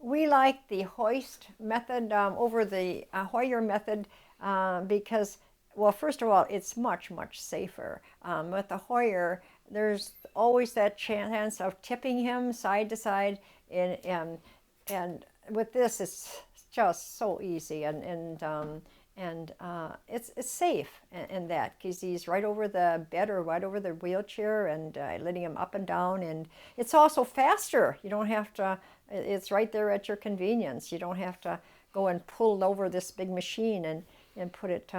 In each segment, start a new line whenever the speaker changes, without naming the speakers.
We like the hoist method over the Hoyer method because, well, first of all, it's much, much safer. With the Hoyer, there's always that chance of tipping him side to side, and with this, it's just so easy, and it's safe in that because he's right over the bed or right over the wheelchair and letting him up and down, and it's also faster. You don't have to. It's right there at your convenience. You don't have to go and pull over this big machine and put it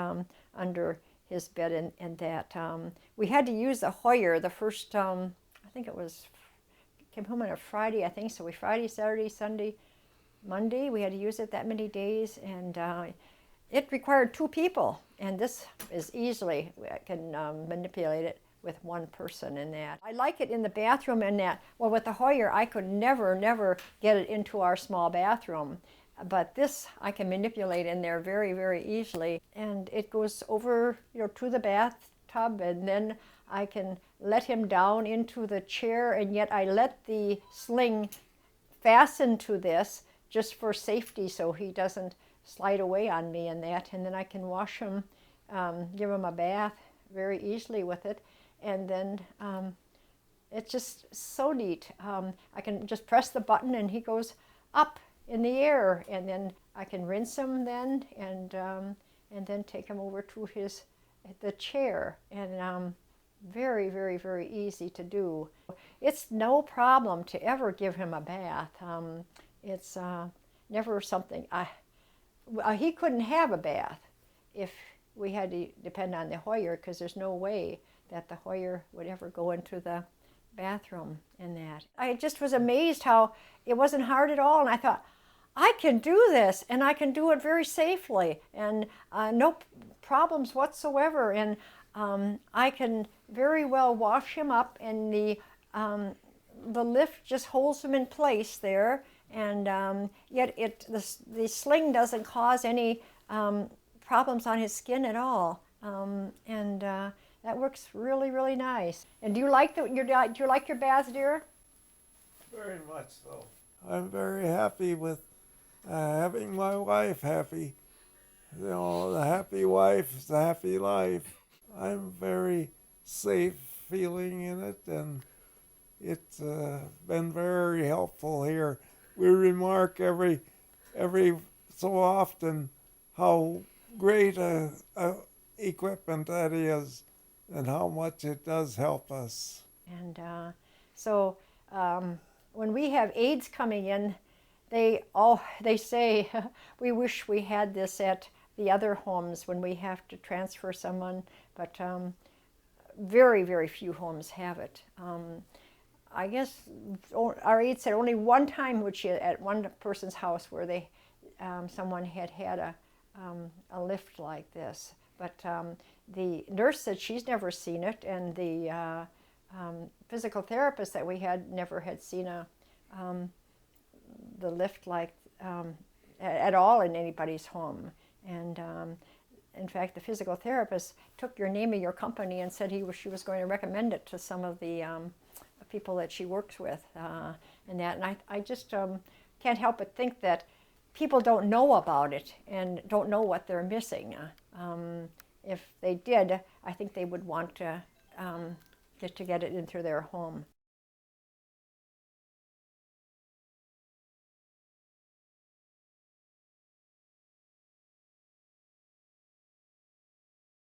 under his bed and that. We had to use the Hoyer the first. I think it was came home on a Friday. I think so. We Friday, Saturday, Sunday, Monday. We had to use it that many days, and it required 2 people, and this is easily, I can manipulate it with 1 person in that. I like it in the bathroom in that, well, with the Hoyer, I could never get it into our small bathroom, but this I can manipulate in there very, very easily, and it goes over, to the bathtub, and then I can let him down into the chair, and yet I let the sling fasten to this just for safety so he doesn't slide away on me and that, and then I can wash him, give him a bath very easily with it, and then it's just so neat. I can just press the button and he goes up in the air, and then I can rinse him then, and then take him over to the chair, and very, very, very easy to do. It's no problem to ever give him a bath. It's never something he couldn't have a bath if we had to depend on the Hoyer, because there's no way that the Hoyer would ever go into the bathroom in that. I just was amazed how it wasn't hard at all, and I thought, I can do this, and I can do it very safely, and no problems whatsoever, and I can very well wash him up, and the lift just holds him in place there, and yet the sling doesn't cause any problems on his skin at all, and that works really, really nice. And do you like your bath, dear?
Very much so. I'm very happy with having my wife happy. The happy wife is a happy life. I'm very safe feeling in it, and it's been very helpful here. We remark every so often how great a equipment that is, and how much it does help us.
And so when we have aides coming in, they say, we wish we had this at the other homes when we have to transfer someone, but very, very few homes have it. I guess our aide said only one time at one person's house where someone had a lift like this, but the nurse said she's never seen it, and the physical therapist that we had never had seen the lift like at all in anybody's home. And in fact, the physical therapist took your name of your company and said she was going to recommend it to some of the people that she works with, and I just can't help but think that people don't know about it and don't know what they're missing. If they did, I think they would want to get it into their home.